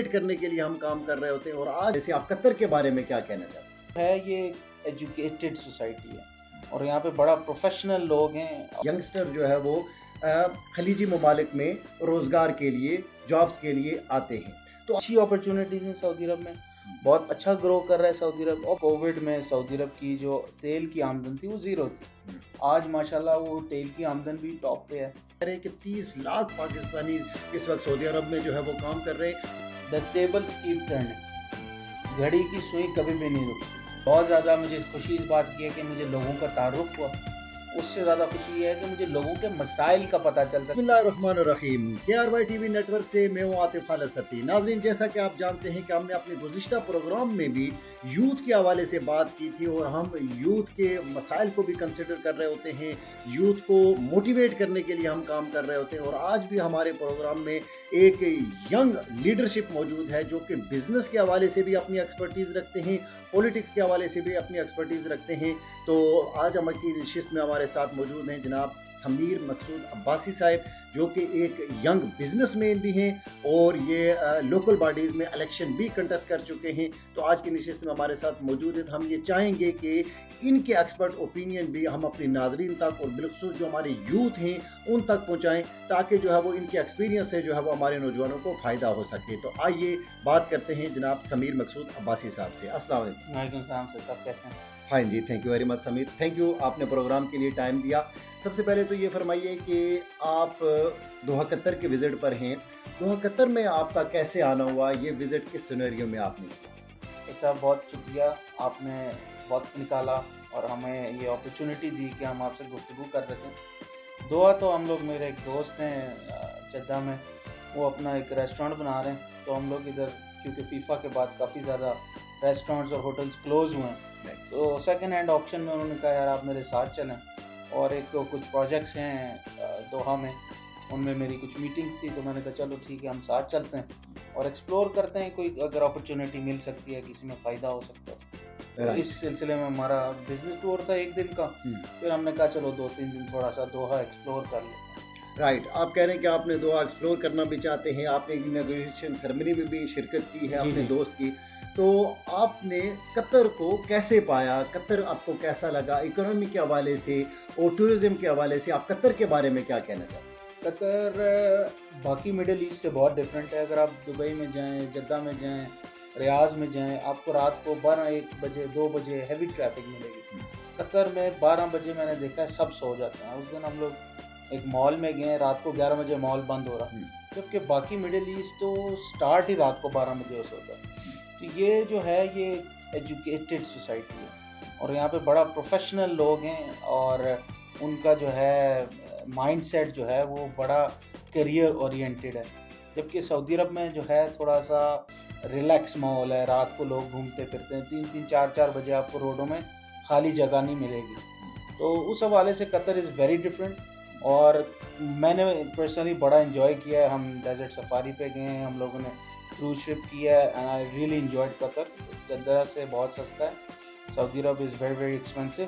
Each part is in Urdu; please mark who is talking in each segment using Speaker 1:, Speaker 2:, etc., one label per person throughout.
Speaker 1: موٹیویٹ کرنے کے لیے ہم کام کر رہے ہوتے ہیں. اور آج جیسے آپ قطر کے بارے میں کیا کہنا چاہتے
Speaker 2: ہے یہ ایجوکیٹڈ سوسائٹی ہے اور یہاں پہ بڑا پروفیشنل لوگ ہیں.
Speaker 1: ہیں؟ ینگسٹر جو ہے وہ خلیجی ممالک میں روزگار کے لیے جابس کے لیے آتے ہیں.
Speaker 2: تو اچھی اپرچونیٹیز ہیں سعودی عرب میں, بہت اچھا گرو کر رہا ہے سعودی عرب. اور کووڈ میں سعودی عرب کی جو تیل کی آمدن تھی وہ زیرو تھی. آج ماشاءاللہ وہ تیل کی آمدن بھی ٹاپ پہ ہے.
Speaker 1: کہہ رہے ہیں کہ 30 لاکھ پاکستانی اس وقت سعودی عرب میں جو ہے وہ کام کر رہے ہیں.
Speaker 2: دا ٹیبلز کیپ ٹرننگ, گھڑی کی سوئی کبھی بھی نہیں رکتی. بہت زیادہ مجھے خوشی اس بات کی ہے کہ مجھے لوگوں کا تعارف ہوا. اس سے زیادہ خوشی یہ ہے کہ مجھے لوگوں کے مسائل کا پتہ چلتا.
Speaker 1: بسم اللہ الرحمن الرحیم. KRY TV نیٹ ورک سے میں ہوں عاطف خالد ستی. ناظرین, جیسا کہ آپ جانتے ہیں کہ ہم نے اپنے گزشتہ پروگرام میں بھی یوتھ کے حوالے سے بات کی تھی اور ہم یوتھ کے مسائل کو بھی کنسیڈر کر رہے ہوتے ہیں, یوتھ کو موٹیویٹ کرنے کے لیے ہم کام کر رہے ہوتے ہیں. اور آج بھی ہمارے پروگرام میں ایک ینگ لیڈرشپ موجود ہے جو کہ بزنس کے حوالے سے بھی اپنی ایکسپرٹیز رکھتے ہیں, پولیٹکس کے حوالے سے بھی اپنی ایکسپرٹیز رکھتے ہیں. تو آج ہم کی نشست میں ہمارے ساتھ موجود ہیں جناب سمیر مقصود عباسی صاحب, جو کہ ایک ینگ بزنس مین بھی ہیں اور یہ لوکل باڈیز میں الیکشن بھی کنٹیسٹ کر چکے ہیں. تو آج کی نشست میں ہمارے ساتھ موجود ہیں. ہم یہ چاہیں گے کہ ان کے ایکسپرٹ اوپینین بھی ہم اپنے ناظرین تک اور بالخصوص جو ہمارے یوتھ ہیں ان تک پہنچائیں, تاکہ جو ہے وہ ان کے ایکسپیرینس سے جو ہے وہ ہمارے نوجوانوں کو فائدہ ہو سکے. تو آئیے بات کرتے ہیں جناب سمیر مقصود عباسی صاحب سے. السلام علیکم.
Speaker 2: وعلیکم السلام سر, کیسے ہیں؟
Speaker 1: فائن جی, thank you very much Sameer, thank you, آپ نے پروگرام کے لیے ٹائم دیا. سب سے پہلے تو یہ فرمائیے کہ آپ دوحہ قطر کے وزٹ پر ہیں. دوحہ قطر میں آپ کا کیسے آنا ہوا, یہ وزٹ کس سینیریو میں آپ نے کیا؟
Speaker 2: صاحب بہت شکریہ, آپ نے وقت نکالا اور ہمیں یہ اپرچونٹی دی کہ ہم آپ سے گفتگو کر سکیں. دوحہ تو ہم لوگ, میرے ایک دوست ہیں جدہ میں, وہ اپنا ایک ریسٹورینٹ بنا رہے ہیں. تو ہم لوگ ادھر کیونکہ فیفا کے بعد کافی زیادہ ریسٹورینٹس اور ہوٹلس کلوز ہوئے ہیں, تو سیکنڈ ہینڈ آپشن میں انہوں نے کہا یار آپ میرے ساتھ چلیں. اور ایک تو کچھ پروجیکٹس ہیں دوحہ میں, ان میں میری کچھ میٹنگس تھی, تو میں نے کہا چلو ٹھیک ہے ہم ساتھ چلتے ہیں اور ایکسپلور کرتے ہیں, کوئی اگر اپرچونیٹی مل سکتی ہے, کسی میں فائدہ ہو سکتا ہے. اس سلسلے میں ہمارا بزنس ٹور تھا 1 دن کا, پھر ہم نے کہا چلو 2-3 دن تھوڑا سا دوحہ ایکسپلور کر لیں.
Speaker 1: رائٹ, آپ کہہ رہے ہیں کہ آپ نے دوحہ ایکسپلور کرنا بھی چاہتے ہیں, آپ نے اناگوریشن سرمنی میں بھی شرکت کی ہے اپنے دوست کی. تو آپ نے قطر کو کیسے پایا, قطر آپ کو کیسا لگا اکنامی کے حوالے سے اور ٹورزم کے حوالے سے, آپ قطر کے بارے میں کیا کہنا چاہتے ہیں؟
Speaker 2: قطر باقی مڈل ایسٹ سے بہت ڈفرینٹ ہے. اگر آپ دبئی میں جائیں, جدہ میں جائیں, ریاض میں جائیں, آپ کو رات کو 12-1 بجے 2 بجے ہیوی ٹریفک ملے گی. قطر میں 12 بجے میں نے دیکھا ہے سب سو جاتے ہیں. اس دن ہم لوگ ایک مال میں گئے, رات کو 11 بجے مال بند ہو رہا, جبکہ باقی مڈل ایسٹ تو سٹارٹ ہی رات کو 12 بجے سے ہوتا ہے. تو یہ جو ہے یہ ایجوکیٹڈ سوسائٹی ہے اور یہاں پہ بڑا پروفیشنل لوگ ہیں, اور ان کا جو ہے مائنڈ سیٹ جو ہے وہ بڑا کیریئر اورینٹیڈ ہے. جبکہ سعودی عرب میں جو ہے تھوڑا سا ریلیکس ماحول ہے, رات کو لوگ گھومتے پھرتے ہیں, 3-3 4-4 بجے آپ کو روڈوں میں خالی جگہ نہیں ملے گی. تو اس حوالے سے قطر از ویری ڈفرینٹ, اور میں نے پرسنلی بڑا انجوائے کیا ہے. ہم ڈیزرٹ سفاری پہ گئے ہیں, ہم لوگوں نے کروز شپ کیا ہے, and I really enjoyed Qatar. Jeddah سے بہت سستا ہے, سعودی عرب از ویری ویری ایکسپینسو,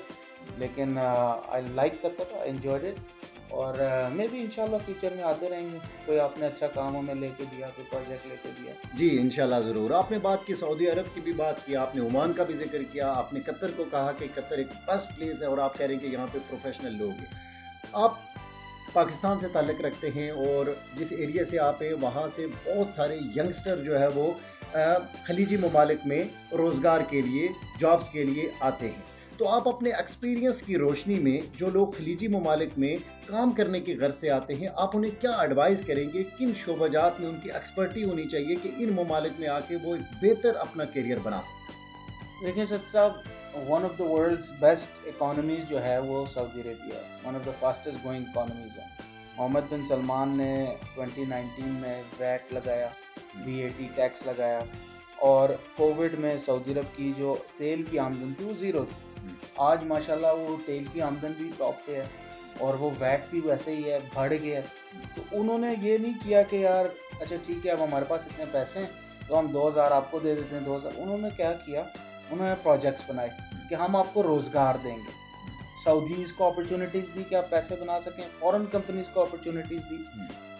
Speaker 2: لیکن I like Qatar, I enjoyed it. اور میں بھی انشاءاللہ فیوچر میں آتے رہیں گے, کوئی آپ نے اچھا کام ہمیں لے کے دیا, کوئی پروجیکٹ لے کے دیا.
Speaker 1: جی انشاءاللہ ضرور. آپ نے بات کی سعودی عرب کی بھی بات کی, آپ نے عمان کا بھی ذکر کیا, آپ نے قطر کو کہا کہ قطر ایک بیسٹ پلیس ہے, اور آپ کہہ رہے ہیں کہ یہاں پہ پروفیشنل لوگ ہیں. آپ پاکستان سے تعلق رکھتے ہیں اور جس ایریا سے آپ ہیں وہاں سے بہت سارے ینگسٹر جو ہے وہ خلیجی ممالک میں روزگار کے لیے جابس کے لیے آتے ہیں. تو آپ اپنے ایکسپیرینس کی روشنی میں جو لوگ خلیجی ممالک میں کام کرنے کی غرض سے آتے ہیں, آپ انہیں کیا ایڈوائز کریں گے, کن شعبہ جات میں ان کی ایکسپرٹی ہونی چاہیے کہ ان ممالک میں آ کے وہ ایک بہتر اپنا کیریئر بنا سکیں؟
Speaker 2: دیکھیں سچ صاحب, one of the world's best economies جو ہے وہ سعودی عربیہ ہے, one of the fastest growing economies ہے. محمد بن سلمان نے 2019 میں ویٹ لگایا, VAT ٹیکس لگایا, اور کووڈ میں سعودی عرب کی جو تیل کی آمدن تھی وہ زیرو تھی. آج ماشاءاللہ وہ تیل کی آمدن بھی ٹاپ پہ ہے, اور وہ ویٹ بھی ویسے ہی ہے, بڑھ گیا ہے. تو انہوں نے یہ نہیں کیا کہ یار اچھا ٹھیک ہے اب ہمارے پاس اتنے پیسے ہیں تو ہم 2000 آپ کو دے دیتے ہیں 2000. انہوں نے کیا کیا, انہوں نے پروجیکٹس بنائے کہ ہم آپ کو روزگار دیں گے. سعودیز کو اپرچونیٹیز دی کہ آپ پیسے بنا سکیں, فورن کمپنیز کو اپرچونیٹیز دی.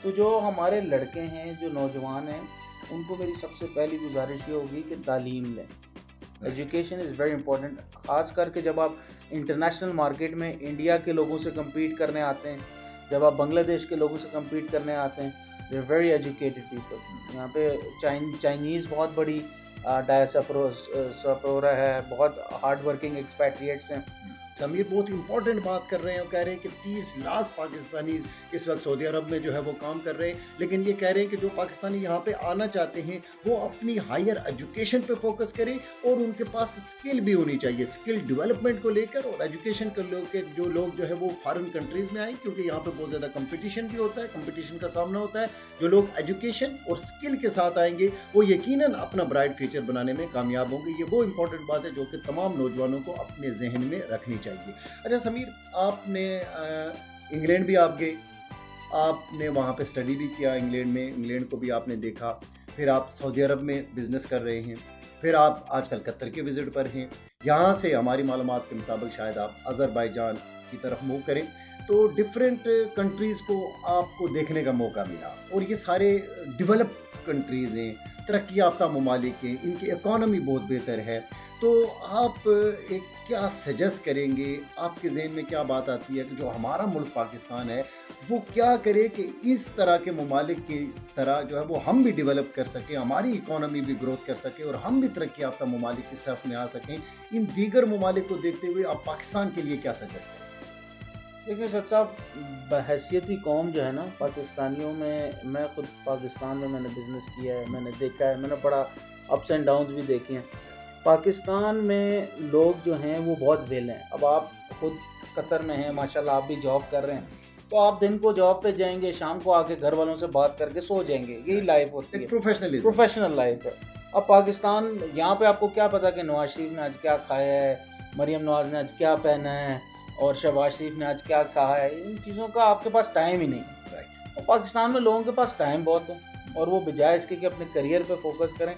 Speaker 2: تو جو ہمارے لڑکے ہیں, جو نوجوان ہیں, ان کو میری سب سے پہلی گزارش یہ ہوگی کہ تعلیم لیں. ایجوکیشن از ویری امپورٹنٹ، خاص کر کے جب آپ انٹرنیشنل مارکیٹ میں انڈیا کے لوگوں سے کمپیٹ کرنے آتے ہیں، جب آپ بنگلہ دیش کے لوگوں سے کمپیٹ کرنے آتے ہیں. They are very educated people. یہاں پہ چائنیز بہت بڑی ڈائسپورا ہے، بہت ہارڈ ورکنگ ایکسپیٹریٹس ہیں.
Speaker 1: سمیر بہت امپورٹنٹ بات کر رہے ہیں، وہ کہہ رہے ہیں کہ 30 لاکھ پاکستانی اس وقت سعودی عرب میں جو ہے وہ کام کر رہے ہیں، لیکن یہ کہہ رہے ہیں کہ جو پاکستانی یہاں پہ آنا چاہتے ہیں وہ اپنی ہائر ایجوکیشن پہ فوکس کریں اور ان کے پاس اسکل بھی ہونی چاہیے. اسکل ڈیولپمنٹ کو لے کر اور ایجوکیشن کو لے کے جو لوگ جو ہے وہ فارن کنٹریز میں آئیں، کیونکہ یہاں پہ بہت زیادہ کمپٹیشن بھی ہوتا ہے، کمپٹیشن کا سامنا ہوتا ہے. جو لوگ ایجوکیشن اور اسکل کے ساتھ آئیں گے وہ یقیناً اپنا برائٹ فیوچر بنانے میں کامیاب ہوں گے. یہ وہ امپورٹنٹ بات ہے جو کہ تمام نوجوانوں کو اپنے ذہن میں رکھنی چاہیے. اچھا سمیر، آپ نے انگلینڈ بھی آپ گئے، آپ نے وہاں پہ اسٹڈی بھی کیا انگلینڈ میں، انگلینڈ کو بھی آپ نے دیکھا، پھر آپ سعودی عرب میں بزنس کر رہے ہیں، پھر آپ آج کل قطر کے وزٹ پر ہیں. یہاں سے ہماری معلومات کے مطابق شاید آپ آذربائیجان کی طرف موو کریں. تو ڈفرینٹ کنٹریز کو آپ کو دیکھنے کا موقع ملا اور یہ سارے ڈیولپ کنٹریز ہیں، ترقی یافتہ ممالک ہیں، ان کی اکانومی بہت بہتر ہے. تو آپ ایک کیا سجیسٹ کریں گے، آپ کے ذہن میں کیا بات آتی ہے کہ جو ہمارا ملک پاکستان ہے وہ کیا کرے کہ اس طرح کے ممالک کی طرح جو ہے وہ ہم بھی ڈیولپ کر سکیں، ہماری اکانومی بھی گروتھ کر سکے اور ہم بھی ترقی یافتہ ممالک کی صف میں آ سکیں؟ ان دیگر ممالک کو دیکھتے ہوئے آپ پاکستان کے لیے کیا سجیسٹ کریں؟
Speaker 2: دیکھیں سر صاحب، بحیثیتی قوم جو ہے نا پاکستانیوں میں خود پاکستان میں نے بزنس کیا ہے، میں نے دیکھا ہے، میں نے بڑا اپس اینڈ ڈاؤنز بھی دیکھے ہیں. پاکستان میں لوگ جو ہیں وہ بہت ویل ہیں. اب آپ خود قطر میں ہیں، ماشاءاللہ آپ بھی جاب کر رہے ہیں، تو آپ دن کو جاب پہ جائیں گے، شام کو آ کے گھر والوں سے بات کر کے سو جائیں گے. یہی لائف ہوتی ہے، پروفیشنل لائف ہے. اب پاکستان یہاں پہ آپ کو کیا پتا کہ نواز شریف نے آج کیا کھایا ہے، مریم نواز نے آج کیا پہنا ہے، اور شہباز شریف نے آج کیا کہا ہے. ان چیزوں کا آپ کے پاس ٹائم ہی نہیں ہے. اور پاکستان میں لوگوں کے پاس ٹائم بہت ہے، اور وہ بجائے اس کے کہ اپنے کریئر پہ فوکس کریں،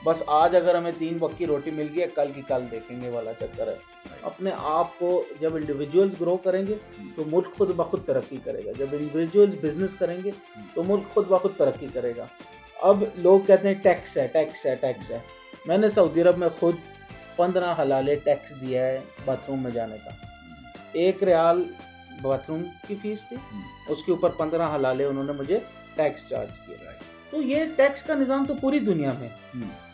Speaker 2: بس آج اگر ہمیں 3 وقت کی روٹی مل گئی ہے، کل کی کل دیکھیں گے والا چکر ہے. اپنے آپ کو جب انڈیویجولز گرو کریں گے تو ملک خود بخود ترقی کرے گا. جب انڈیویجولز بزنس کریں گے تو ملک خود بخود ترقی کرے گا. اب لوگ کہتے ہیں ٹیکس ہے، ٹیکس ہے، ٹیکس ہے. میں نے سعودی عرب میں خود 15 حلالے ٹیکس دیا ہے باتھ روم میں جانے کا. 1 ریال باتھ روم کی فیس تھی، اس کے اوپر 15 حلالے انہوں نے مجھے ٹیکس چارج کیا. تو یہ ٹیکس کا نظام تو پوری دنیا میں.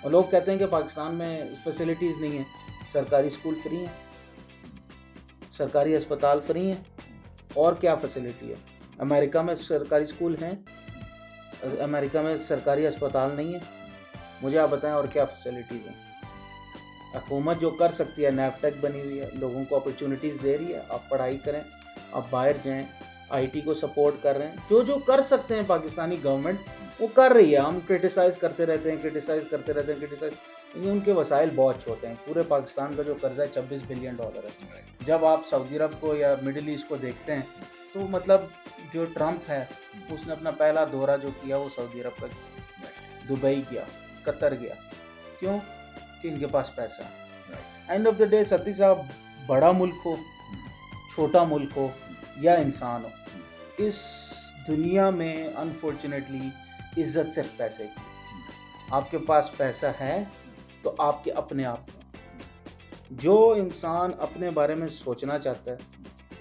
Speaker 2: اور لوگ کہتے ہیں کہ پاکستان میں فیسلٹیز نہیں ہیں. سرکاری اسکول فری ہیں، سرکاری اسپتال فری ہیں، اور کیا فیسلٹی ہے؟ امریکہ میں سرکاری اسکول ہیں، امریکہ میں سرکاری اسپتال نہیں ہیں. مجھے آپ بتائیں اور کیا فیسلٹیز ہیں؟ حکومت جو کر سکتی ہے، نیفٹیک بنی ہوئی ہے، لوگوں کو اپرچونیٹیز دے رہی ہے. آپ پڑھائی کریں، آپ باہر جائیں، آئی ٹی کو سپورٹ کر رہے ہیں. جو کر سکتے ہیں پاکستانی گورنمنٹ وہ کر رہی ہے. ہم کرٹیسائز کرتے رہتے ہیں. ان کے وسائل بہت چھوٹے ہیں. پورے پاکستان کا جو قرضہ ہے $26 بلین ہے. جب آپ سعودی عرب کو یا مڈل ایسٹ کو دیکھتے ہیں تو مطلب جو ٹرمپ ہے اس نے اپنا پہلا دورہ جو کیا وہ سعودی عرب کا، دبئی گیا، قطر گیا. کیوں؟ کہ ان کے پاس پیسہ ہے. اینڈ آف دا ڈے ستی صاحب، بڑا ملک ہو، چھوٹا ملک ہو یا انسان ہو، اس دنیا میں انفارچونیٹلی عزت صرف پیسے کی. آپ کے پاس پیسہ ہے تو آپ کے اپنے آپ کو. جو انسان اپنے بارے میں سوچنا چاہتا ہے،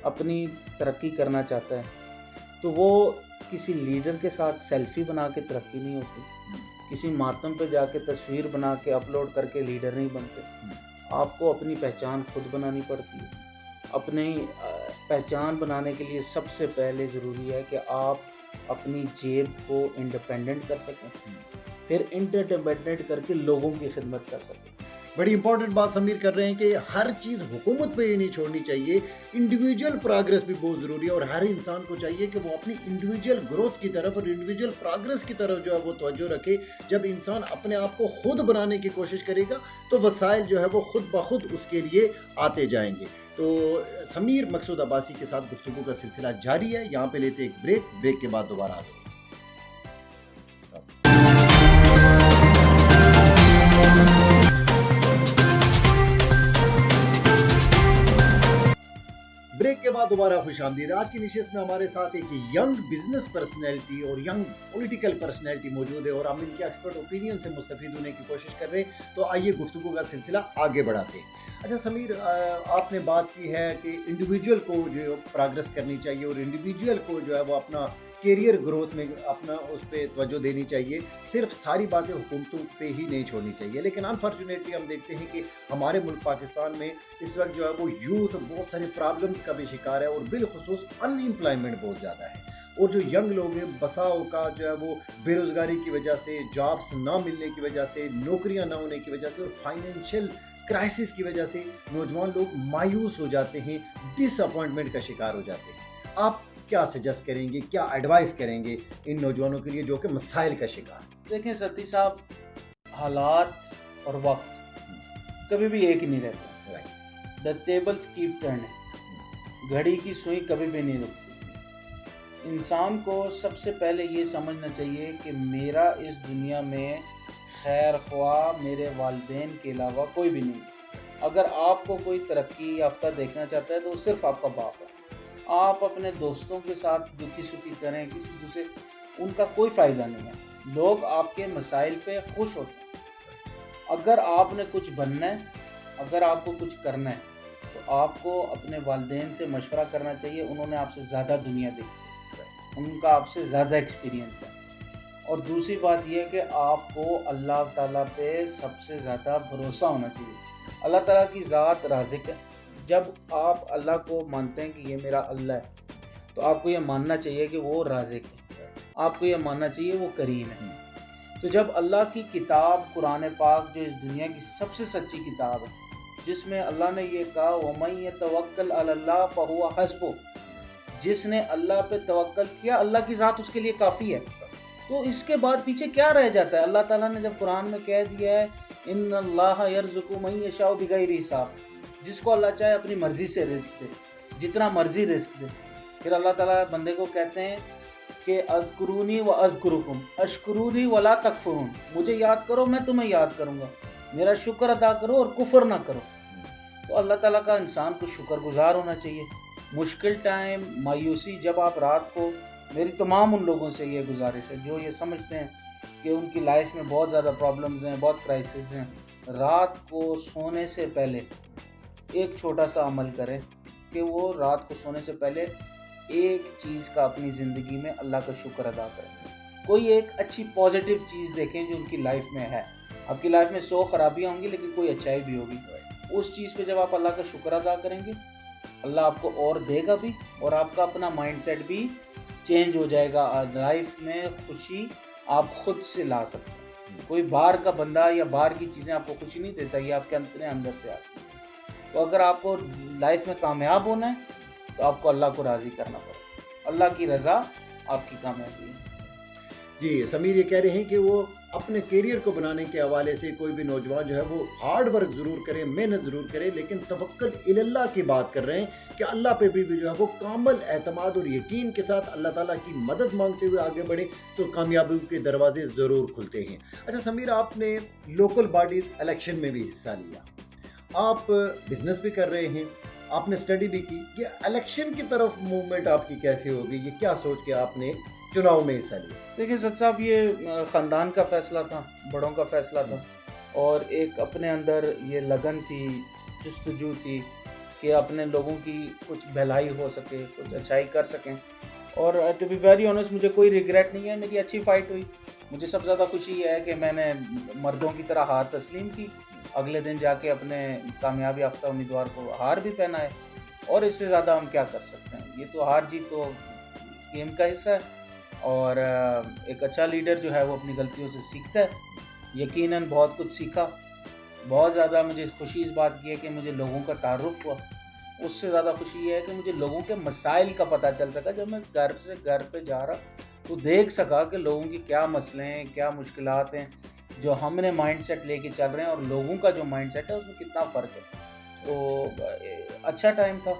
Speaker 2: اپنی ترقی کرنا چاہتا ہے، تو وہ کسی لیڈر کے ساتھ سیلفی بنا کے ترقی نہیں ہوتی، کسی ماتم پہ جا کے تصویر بنا کے اپلوڈ کر کے لیڈر نہیں بنتے. آپ کو اپنی پہچان خود بنانی پڑتی ہے. اپنی پہچان بنانے کے لیے سب سے پہلے ضروری ہے کہ آپ اپنی جیب کو انڈیپینڈنٹ کر سکیں، پھر انٹرڈیپینڈنٹ کر کے لوگوں کی خدمت کر سکیں.
Speaker 1: بڑی امپورٹنٹ بات سمیر کر رہے ہیں کہ ہر چیز حکومت پہ ہی نہیں چھوڑنی چاہیے، انڈیویجول پروگریس بھی بہت ضروری ہے. اور ہر انسان کو چاہیے کہ وہ اپنی انڈیویجول گروتھ کی طرف اور انڈیویجول پروگریس کی طرف جو ہے وہ توجہ رکھے. جب انسان اپنے آپ کو خود بنانے کی کوشش کرے گا تو وسائل جو ہے وہ خود بخود اس کے لیے آتے جائیں گے. تو سمیر مقصود عباسی کے ساتھ گفتگو کا سلسلہ جاری ہے. یہاں پہ لیتے ایک بریک کے بعد دوبارہ آتے ہیں. بریک کے بعد دوبارہ خوش آمدید. آج کی نشست میں ہمارے ساتھ ایک ینگ بزنس پرسنالٹی اور ینگ پولیٹیکل پرسنالٹی موجود ہے اور ہم ان کے ایکسپرٹ اوپینین سے مستفید ہونے کی کوشش کر رہے ہیں. تو آئیے گفتگو کا سلسلہ آگے بڑھاتے ہیں. اچھا سمیر, آپ نے بات کی ہے کہ انڈیویجول کو جو پروگرس کرنی چاہیے اور انڈیویجول کو جو ہے وہ اپنا کیریئر گروتھ میں اپنا اس پہ توجہ دینی چاہیے, صرف ساری باتیں حکومتوں پہ ہی نہیں چھوڑنی چاہیے. لیکن انفارچونیٹلی ہم دیکھتے ہیں کہ ہمارے ملک پاکستان میں اس وقت جو ہے وہ یوتھ بہت سارے پرابلمس کا بھی شکار ہے اور بالخصوص ان امپلائمنٹ بہت زیادہ ہے. اور جو ینگ لوگ ہیں بسا اوقات جو ہے وہ بے روزگاری کی وجہ سے, جابس نہ ملنے کی وجہ سے, نوکریاں نہ ہونے کی وجہ سے اور فائنینشیل کرائسس کی وجہ سے نوجوان لوگ مایوس ہو جاتے ہیں, ڈس اپوائنٹمنٹ کا شکار ہو جاتے ہیں. آپ کیا سجیسٹ کریں گے, کیا ایڈوائز کریں گے ان نوجوانوں کے لیے جو کہ مسائل کا شکار؟
Speaker 2: دیکھیں ستی صاحب, حالات اور وقت کبھی بھی ایک ہی نہیں رہتا. دا ٹیبلز کیپ ٹرننگ, گھڑی کی سوئی کبھی بھی نہیں رکتی. انسان کو سب سے پہلے یہ سمجھنا چاہیے کہ میرا اس دنیا میں خیر خواہ میرے والدین کے علاوہ کوئی بھی نہیں. اگر آپ کو کوئی ترقی یافتہ دیکھنا چاہتا ہے تو صرف آپ کا باپ ہے. آپ اپنے دوستوں کے ساتھ دکھی سکھی کریں, کسی دوسرے, ان کا کوئی فائدہ نہیں ہے. لوگ آپ کے مسائل پہ خوش ہوتے ہیں. اگر آپ نے کچھ بننا ہے, اگر آپ کو کچھ کرنا ہے تو آپ کو اپنے والدین سے مشورہ کرنا چاہیے. انہوں نے آپ سے زیادہ دنیا دیکھی ہے, ان کا آپ سے زیادہ ایکسپیرینس ہے. اور دوسری بات یہ ہے کہ آپ کو اللہ تعالیٰ پہ سب سے زیادہ بھروسہ ہونا چاہیے. اللہ تعالیٰ کی ذات رازق ہے. جب آپ اللہ کو مانتے ہیں کہ یہ میرا اللہ ہے تو آپ کو یہ ماننا چاہیے کہ وہ رازق ہے, آپ کو یہ ماننا چاہیے وہ کریم ہے. تو جب اللہ کی کتاب قرآن پاک جو اس دنیا کی سب سے سچی کتاب ہے, جس میں اللہ نے یہ کہا وَمَن يَتَوَكَّلْ عَلَى اللَّهِ فَهُوَ حَسْبُهُ, جس نے اللہ پہ توکل کیا اللہ کی ذات اس کے لیے کافی ہے. تو اس کے بعد پیچھے کیا رہ جاتا ہے؟ اللہ تعالیٰ نے جب قرآن میں کہہ دیا ہے ان اللہ یرزق من یشاء بغیر حساب, جس کو اللہ چاہے اپنی مرضی سے رزق دے, جتنا مرضی رزق دے. پھر اللہ تعالیٰ بندے کو کہتے ہیں کہ اذکرونی و اذکرکم اشکرونی ولا تکفرون, مجھے یاد کرو میں تمہیں یاد کروں گا, میرا شکر ادا کرو اور کفر نہ کرو. تو اللہ تعالیٰ کا انسان کو شکر گزار ہونا چاہیے. مشکل ٹائم, مایوسی, جب آپ رات کو, میری تمام ان لوگوں سے یہ گزارش ہے جو یہ سمجھتے ہیں کہ ان کی لائف میں بہت زیادہ پرابلمز ہیں, بہت کرائسس ہیں, رات کو سونے سے پہلے ایک چھوٹا سا عمل کریں کہ وہ رات کو سونے سے پہلے ایک چیز کا اپنی زندگی میں اللہ کا شکر ادا کریں. کوئی ایک اچھی پازیٹیو چیز دیکھیں جو ان کی لائف میں ہے. آپ کی لائف میں 100 خرابیاں ہوں گی لیکن کوئی اچھائی بھی ہوگی. اس چیز پہ جب آپ اللہ کا شکر ادا کریں گے اللہ آپ کو اور دے گا بھی, اور آپ کا اپنا مائنڈ سیٹ بھی چینج ہو جائے گا. لائف میں خوشی آپ خود سے لا سکتے ہیں. کوئی باہر کا بندہ یا باہر کی چیزیں آپ کو خوشی نہیں دیتا, یہ آپ کے اندر سے آتی ہیں. تو اگر آپ کو لائف میں کامیاب ہونا ہے تو آپ کو اللہ کو راضی کرنا پڑے. اللہ کی رضا آپ کی کامیابی ہے.
Speaker 1: جی سمیر یہ کہہ رہے ہیں کہ وہ اپنے کیریئر کو بنانے کے حوالے سے کوئی بھی نوجوان جو ہے وہ ہارڈ ورک ضرور کرے, محنت ضرور کرے, لیکن توکل الی اللہ کی بات کر رہے ہیں کہ اللہ پہ بھی جو ہے وہ کامل اعتماد اور یقین کے ساتھ اللہ تعالیٰ کی مدد مانگتے ہوئے آگے بڑھیں تو کامیابی کے دروازے ضرور کھلتے ہیں. اچھا سمیر, آپ نے لوکل باڈیز الیکشن میں بھی حصہ لیا, آپ بزنس بھی کر رہے ہیں, آپ نے اسٹڈی بھی کی, یہ الیکشن کی طرف موومنٹ آپ کی کیسے ہوگی, یہ کیا سوچ کے آپ نے چناؤ میں حصہ لیا؟
Speaker 2: دیکھیں سد صاحب, یہ خاندان کا فیصلہ تھا, بڑوں کا فیصلہ تھا, اور ایک اپنے اندر یہ لگن تھی, جستجو تھی کہ اپنے لوگوں کی کچھ بھلائی ہو سکے, کچھ اچھائی کر سکیں. اور ٹو بی ویری آنیسٹ مجھے کوئی ریگریٹ نہیں ہے, میری اچھی فائٹ ہوئی. مجھے سب سے زیادہ خوشی یہ ہے کہ میں نے مردوں کی طرح ہار تسلیم کی, اگلے دن جا کے اپنے کامیابی یافتہ امیدوار کو ہار بھی پہنائے. اور اس سے زیادہ ہم کیا کر سکتے ہیں؟ یہ تو ہار جیت تو گیم کا حصہ ہے, اور ایک اچھا لیڈر جو ہے وہ اپنی غلطیوں سے سیکھتا ہے. یقیناً بہت کچھ سیکھا. بہت زیادہ مجھے خوشی اس بات کی ہے کہ مجھے لوگوں کا تعارف ہوا. اس سے زیادہ خوشی یہ ہے کہ مجھے لوگوں کے مسائل کا پتہ چل سکا. جب میں گھر سے گھر پہ جا رہا تو دیکھ سکا کہ لوگوں کی کیا مسئلے ہیں, کیا مشکلات ہیں جو ہم نے مائنڈ سیٹ لے کے چل رہے ہیں, اور لوگوں کا جو مائنڈ سیٹ ہے اس میں کتنا فرق ہے. تو اچھا ٹائم تھا.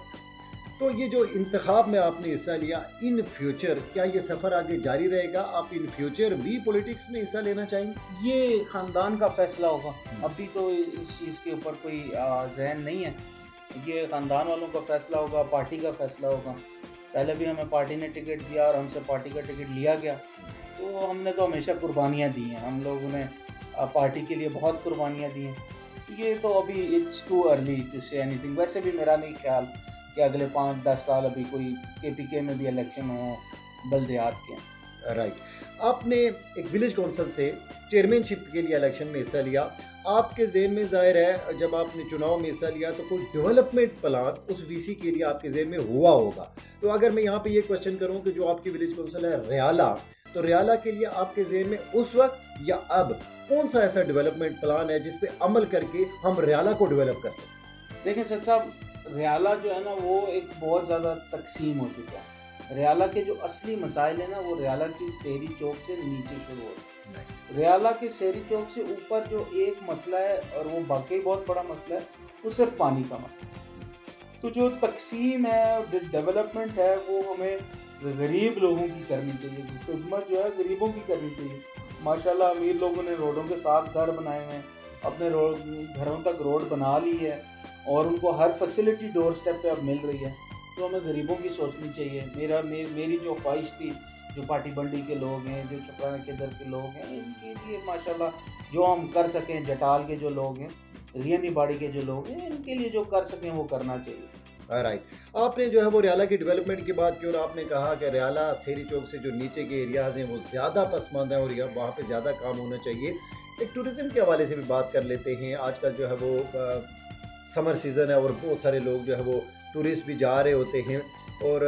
Speaker 1: تو یہ جو انتخاب میں آپ نے حصہ لیا, ان فیوچر کیا یہ سفر آگے جاری رہے گا؟ آپ ان فیوچر بھی پولیٹکس میں حصہ لینا چاہیں گے؟
Speaker 2: یہ خاندان کا فیصلہ ہوگا. ابھی تو اس چیز کے اوپر کوئی ذہن نہیں ہے, یہ خاندان والوں کا فیصلہ ہوگا، پارٹی کا فیصلہ ہوگا. پہلے بھی ہمیں پارٹی نے ٹکٹ دیا اور ہم سے پارٹی کا ٹکٹ لیا گیا، تو ہم نے تو ہمیشہ قربانیاں دی ہیں. ہم لوگوں نے پارٹی کے لیے بہت قربانیاں دی ہیں. یہ تو ابھی اٹس ٹو ارلی ٹو سے اینی تھنگ. ویسے بھی میرا نہیں خیال کہ اگلے 5-10 سال ابھی کوئی KPK میں بھی الیکشن ہو بلدیات کے.
Speaker 1: رائٹ. آپ نے ایک ولیج کونسل سے چیئرمین شپ کے لیے الیکشن میں حصہ لیا. آپ کے ذہن میں ظاہر ہے جب آپ نے چناؤ میں حصہ لیا تو کوئی ڈیولپمنٹ پلان اس VC کے لیے آپ کے ذہن میں ہوا ہوگا. تو اگر میں یہاں پہ یہ کوشچن کروں کہ جو آپ کی ولیج کونسل ہے ریالہ، تو ریالہ کے لیے آپ کے ذہن میں اس وقت یا اب کون سا ایسا ڈیولپمنٹ پلان ہے جس پہ عمل کر کے ہم ریالہ کو ڈیولپ کر سکیں؟
Speaker 2: دیکھیں سر صاحب، ریالہ جو ہے نا وہ ایک بہت زیادہ تقسیم ہو چکا ہے. ریالہ کے جو اصلی مسائل ہیں نا وہ ریالہ کی سیری چوک سے نیچے شروع ہوتے ہیں. ریالہ کے سیری چوک سے اوپر جو ایک مسئلہ ہے اور وہ واقعی بہت بڑا مسئلہ ہے، وہ صرف پانی کا مسئلہ ہے. تو جو تقسیم ہے ڈیولپمنٹ ہے وہ ہمیں غریب لوگوں کی کرنی چاہیے. خدمت جو ہے غریبوں کی کرنی چاہیے. ماشاءاللہ امیر لوگوں نے روڈوں کے ساتھ گھر بنائے ہوئے ہیں، اپنے گھروں تک روڈ بنا لی ہے اور ان کو ہر فیسلٹی ڈور سٹیپ پہ اب مل رہی ہے. تو ہمیں غریبوں کی سوچنی چاہیے. میری جو خواہش تھی، جو پاٹی بنڈی کے لوگ ہیں، جو چپرانے کے در کے لوگ ہیں، ان کے لیے ماشاءاللہ جو ہم کر سکیں، جٹال کے جو لوگ ہیں، ریانی باڑی کے جو لوگ ہیں، ان کے لیے جو کر سکیں وہ کرنا چاہیے.
Speaker 1: رائٹ. آپ نے جو ہے وہ ریالہ کی ڈیولپمنٹ کی بات کی اور آپ نے کہا کہ ریالہ سیری چوک سے جو نیچے کے ایریاز ہیں وہ زیادہ پسماندہ ہیں اور وہاں پہ زیادہ کام ہونا چاہیے. ایک ٹورزم کے حوالے سے بھی بات کر لیتے ہیں. آج کل جو ہے وہ سمر سیزن ہے اور بہت سارے لوگ جو ہے وہ ٹورسٹ بھی جا رہے ہوتے ہیں اور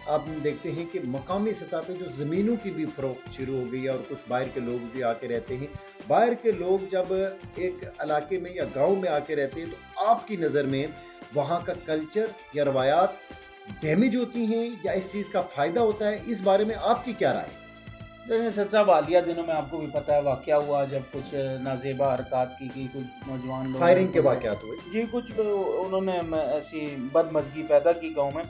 Speaker 1: آپ دیکھتے ہیں کہ مقامی سطح پہ جو زمینوں کی بھی فروخت شروع ہو گئی ہے اور کچھ باہر کے لوگ بھی آ کے رہتے ہیں. باہر کے لوگ جب ایک علاقے میں یا گاؤں میں آ کے رہتے ہیں تو آپ کی نظر میں وہاں کا کلچر یا روایات ڈیمیج ہوتی ہیں یا اس چیز کا فائدہ ہوتا ہے؟ اس بارے میں آپ کی کیا رائے؟
Speaker 2: دیکھیں سر صاحب، حالیہ دنوں میں آپ کو بھی پتہ ہے واقعہ ہوا جب کچھ نازیبا حرکات کی گئی، کچھ نوجوان لوگ
Speaker 1: فائرنگ کے واقعات ہوئے.
Speaker 2: جی، کچھ انہوں نے ایسی بدمزگی پیدا کی گاؤں میں.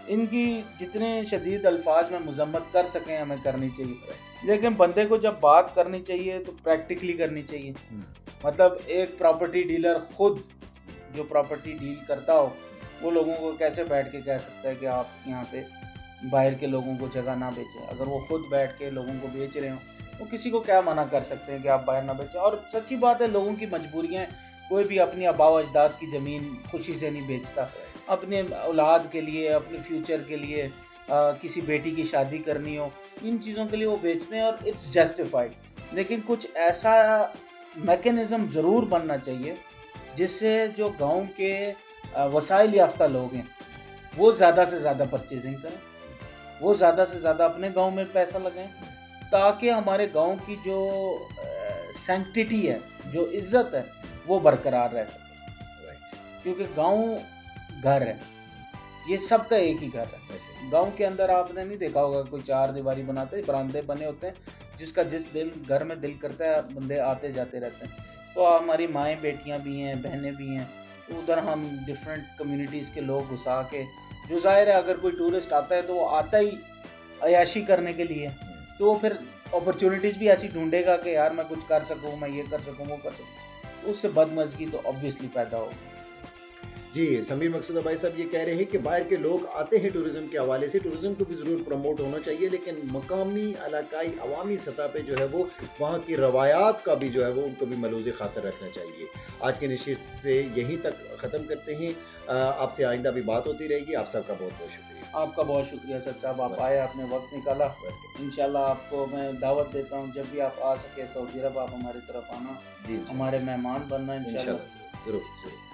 Speaker 2: ان کی جتنے شدید الفاظ میں مذمت کر سکیں ہمیں کرنی چاہیے، لیکن بندے کو جب بات کرنی چاہیے تو پریکٹیکلی کرنی چاہیے. مطلب ایک پراپرٹی ڈیلر خود جو پراپرٹی ڈیل کرتا ہو وہ لوگوں کو کیسے بیٹھ کے کہہ سکتا ہے کہ آپ یہاں پہ باہر کے لوگوں کو جگہ نہ بیچیں؟ اگر وہ خود بیٹھ کے لوگوں کو بیچ رہے ہوں، وہ کسی کو کیا منع کر سکتے ہیں کہ آپ باہر نہ بیچیں؟ اور سچی بات ہے، لوگوں کی مجبوریاں، کوئی بھی اپنی آباء و اجداد کی زمین خوشی سے نہیں بیچتا. اپنے اولاد کے لیے، اپنے فیوچر کے لیے، کسی بیٹی کی شادی کرنی ہو، ان چیزوں کے لیے وہ بیچتے ہیں اور اٹس جسٹیفائڈ. لیکن کچھ ایسا میکینزم ضرور بننا چاہیے جس سے جو گاؤں کے وسائل یافتہ لوگ ہیں وہ زیادہ سے زیادہ پرچیزنگ کریں، وہ زیادہ سے زیادہ اپنے گاؤں میں پیسہ لگائیں، تاکہ ہمارے گاؤں کی جو سینکٹیٹی ہے، جو عزت ہے، وہ برقرار رہ سکے. کیونکہ گاؤں گھر ہے، یہ سب کا ایک ہی گھر ہے. گاؤں کے اندر آپ نے نہیں دیکھا ہوگا کوئی چار دیواری بناتے، براندے بنے ہوتے ہیں جس کا جس گھر میں دل کرتا ہے بندے آتے جاتے رہتے ہیں. تو ہماری مائیں بیٹیاں بھی ہیں، بہنیں بھی ہیں، تو ادھر ہم ڈفرینٹ کمیونٹیز کے لوگ گھسا کے، جو ظاہر ہے اگر کوئی ٹورسٹ آتا ہے تو وہ آتا ہی عیاشی کرنے کے لیے، تو وہ پھر اپرچونیٹیز بھی ایسی ڈھونڈے گا کہ یار میں کچھ کر سکوں، میں یہ کر سکوں، وہ کر سکوں. اس سے بدمزگی تو آبویسلی پیدا ہوگی.
Speaker 1: جی، سمیر مقصودہ بھائی صاحب یہ کہہ رہے ہیں کہ باہر کے لوگ آتے ہیں ٹورزم کے حوالے سے، ٹورزم کو بھی ضرور پروموٹ ہونا چاہیے، لیکن مقامی علاقائی عوامی سطح پہ جو ہے وہ وہاں کی روایات کا بھی جو ہے وہ ان کو بھی ملوز خاطر رکھنا چاہیے. آج کی نشست سے یہیں تک ختم کرتے ہیں. آپ سے آئندہ بھی بات ہوتی رہے گی. آپ سب کا بہت بہت شکریہ.
Speaker 2: آپ کا بہت شکریہ سر صاحب، آپ آئے، آپ نے وقت نکالا. انشاءاللہ آپ کو میں دعوت دیتا ہوں، جب بھی آپ آ سکے سعودی عرب آپ ہماری طرف آنا،
Speaker 1: جی،
Speaker 2: ہمارے مہمان بننا انشاءاللہ.
Speaker 1: ضرور ضرور.